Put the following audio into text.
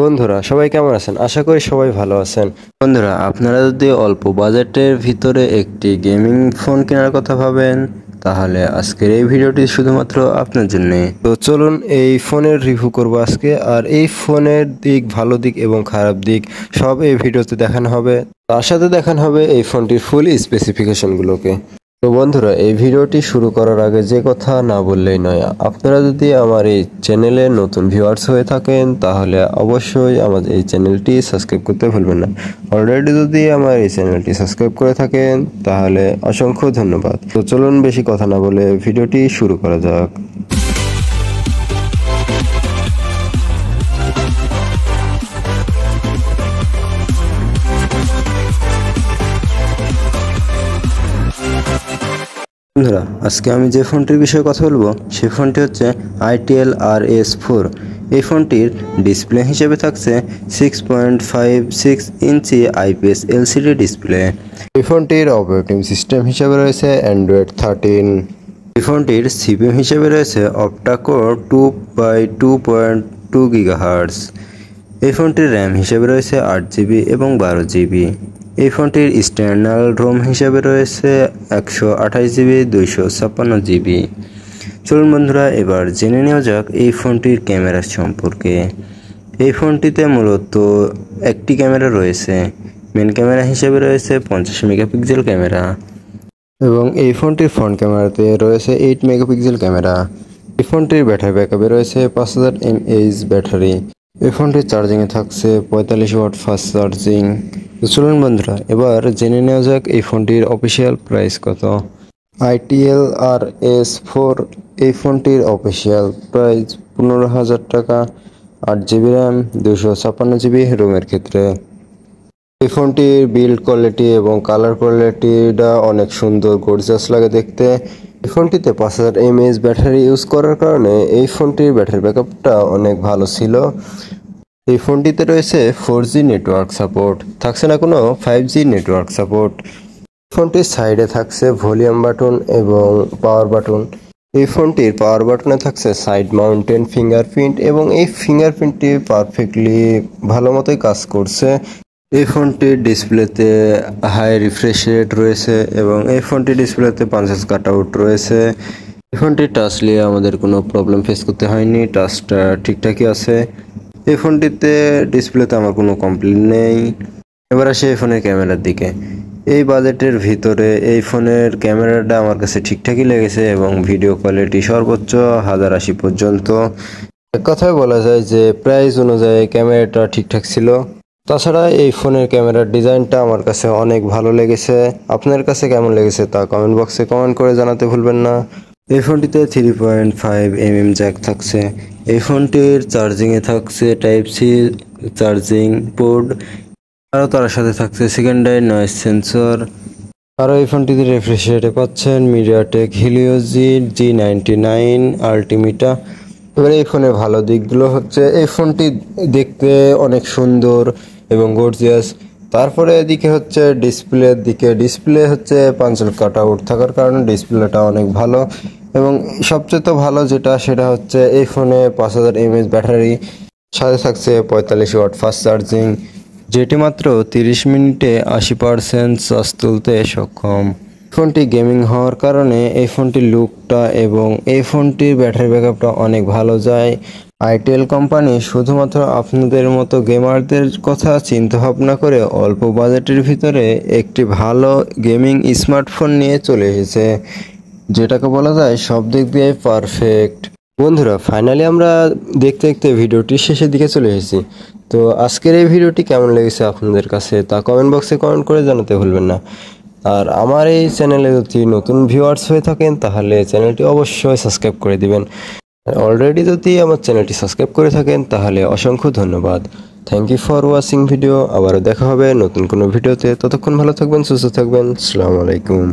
বন্ধুরা সবাই কেমন আছেন? আশা করি সবাই ভালো আছেন। বন্ধুরা আপনারা যদি অল্প বাজেটের ভিতরে একটি গেমিং ফোন কেনার কথা ভাবেন তাহলে আজকের এই ভিডিওটি শুধুমাত্র আপনার জন্য। তো চলুন এই ফোনের রিভিউ করব আজকে, আর এই ফোনের দিক, ভালো দিক এবং খারাপ দিক সব এই ভিডিওতে দেখানো হবে। তার সাথে দেখানো হবে এই ফোনটির ফুল স্পেসিফিকেশনগুলোকে। তো বন্ধুরা এই ভিডিওটি শুরু করার আগে যে কথা না বললেই নয়, আপনারা যদি আমার এই চ্যানেলে নতুন ভিউয়ার্স হয়ে থাকেন তাহলে অবশ্যই আমাদের এই চ্যানেলটি সাবস্ক্রাইব করতে ভুলবেন না। অলরেডি যদি আমার এই চ্যানেলটি সাবস্ক্রাইব করে থাকেন তাহলে অসংখ্য ধন্যবাদ। তো চলুন বেশি কথা না বলে ভিডিওটি শুরু করা যাক। বন্ধুরা আজকে আমি যে ফোনটির বিষয়ে কথা বলবো সেই ফোনটি হচ্ছে ITEL RS4। এই ফোনটির ডিসপ্লে হিসেবে থাকছে 6.56 ইঞ্চি IPS LCD ডিসপ্লে। এই ফোনটির অপারেটিং সিস্টেম হিসেবে রয়েছে অ্যান্ড্রয়েড 13। এই ফোনটির CPU হিসেবে রয়েছে অক্টা-কোর 2/2.2 GHz। এই ফোনটির র্যাম হিসেবে রয়েছে 8GB এবং 12GB। এই ফোনটির এক্সটার্নাল রোম হিসেবে রয়েছে 128GB 256GB। চলুন বন্ধুরা এবার জেনে নেওয়া যাক এই ফোনটির ক্যামেরা সম্পর্কে। এই ফোনটিতে মূলত একটি ক্যামেরা রয়েছে। মেন ক্যামেরা হিসেবে রয়েছে 50 মেগাপিক্সেল ক্যামেরা এবং এই ফোনটির ফ্রন্ট ক্যামেরাতে রয়েছে 8 মেগাপিক্সেল ক্যামেরা। এই ফোনটির ব্যাটারি ব্যাকআপে রয়েছে 5000 mAh ব্যাটারি। এই ফোনটির চার্জিংয়ে থাকছে 45 ওয়াট ফাস্ট চার্জিং। তো চলুন বন্ধুরা এবার জেনে নেওয়া যাক এই ফোনটির অফিসিয়াল প্রাইস কত। ITEL RS4 এই ফোনটির অফিসিয়াল প্রাইস 15,000 টাকা। 8GB র্যাম, 256GB রোমের ক্ষেত্রে। এই ফোনটির বিল্ড কোয়ালিটি এবং কালার কোয়ালিটিটা অনেক সুন্দর, গর্জিয়াস লাগে দেখতে। এই ফোনটিতে 5000 mAh ব্যাটারি ইউজ করার কারণে এই ফোনটির ব্যাটারি ব্যাকআপটা অনেক ভালো ছিল। এই ফোনটিতে রয়েছে 4G নেটওয়ার্ক সাপোর্ট, থাকছে না কোনো 5G নেটওয়ার্ক সাপোর্ট। ফোনটির সাইডে থাকছে ভলিউম বাটন এবং পাওয়ার বাটন। এই ফোনটির পাওয়ার বাটনে থাকছে সাইড মাউন্টেন ফিঙ্গারপ্রিন্ট এবং এই ফিঙ্গারপ্রিন্টটি পারফেক্টলি ভালো মতোই কাজ করছে। এই ফোনটির ডিসপ্লেতে হাই রিফ্রেশ রেট রয়েছে এবং এই ফোনটির ডিসপ্লেতে পাঞ্চেস কাট আউট রয়েছে। এই ফোনটির টাচ নিয়ে আমাদের কোনো প্রবলেম ফেস করতে হয়নি, টাচটা ঠিকঠাকই আছে। এই ফোনটিতে ডিসপ্লেতে আমার কোনো কমপ্লেন নেই। এবার আসে এই ফোনের ক্যামেরার দিকে। এই বাজেটের ভিতরে এই ফোনের ক্যামেরাটা আমার কাছে ঠিকঠাকই লেগেছে এবং ভিডিও কোয়ালিটি সর্বোচ্চ 1080 পর্যন্ত। এক কথায় বলা যায় যে প্রাইস অনুযায়ী ক্যামেরাটা ঠিকঠাক ছিল। তাছাড়া এই ফোনের ক্যামেরার ডিজাইনটা আমার কাছে অনেক ভালো লেগেছে। আপনার কাছে কেমন লেগেছে তা কমেন্ট বক্সে কমেন্ট করে জানাতে ভুলবেন না। এই ফোনটিতে 3.5mm জ্যাক থাকছে। এই ফোনটির চার্জিংয়ে থাকছে টাইপ-C চার্জিং পোর্ট, আরও তার সাথে থাকছে সেকেন্ডারি নয়েজ সেন্সর। আরও এই ফোনটিতে রিফ্রেশ রেটে পাচ্ছেন মিডিয়াটেক হিলিও G99 আল্টিমিটা। এবার এই ফোনের ভালো দিকগুলো হচ্ছে এই ফোনটি দেখতে অনেক সুন্দর এবং গর্জিয়াস। তারপরে এদিকে হচ্ছে ডিসপ্লের দিকে, ডিসপ্লে হচ্ছে পাঞ্চেল কাট আউট থাকার কারণে ডিসপ্লেটা অনেক ভালো এবং সবচেয়ে ভালো যেটা সেটা হচ্ছে এই ফোনে 5000 mAh ব্যাটারি, সাথে থাকছে 45 ওয়াট ফাস্ট চার্জিং, যেটি মাত্র 30 মিনিটে 80% চার্জ তুলতে সক্ষম। ফোনটি গেমিং হওয়ার কারণে এই ফোনটির লুকটা এবং এই ফোনটির ব্যাটারি ব্যাকআপটা অনেক ভালো যায়। ITEL কোম্পানি শুধুমাত্র আপনাদের মতো গেমারদের কথা চিন্তা ভাবনা করে অল্প বাজেটের ভিতরে একটি ভালো গেমিং স্মার্টফোন নিয়ে চলে এসেছে, যেটাকে বলা যায় সব দিক দিয়ে পারফেক্ট। বন্ধুরা ফাইনালি আমরা দেখতে দেখতে ভিডিওটির শেষের দিকে চলে এসেছি। তো আজকের এই ভিডিওটি কেমন লেগেছে আপনাদের কাছে তা কমেন্ট বক্সে কমেন্ট করে জানাতে ভুলবেন না। আর আমার এই চ্যানেলে যদি নতুন ভিউয়ার্স হয়ে থাকেন তাহলে চ্যানেলটি অবশ্যই সাবস্ক্রাইব করে দিবেন। অলরেডি যদি আমার চ্যানেলটি সাবস্ক্রাইব করে থাকেন তাহলে অসংখ্য ধন্যবাদ। Thank you for watching video. আবারও দেখা হবে নতুন কোনো ভিডিওতে। ততক্ষণ ভালো থাকবেন, সুস্থ থাকবেন। আসসালামু আলাইকুম।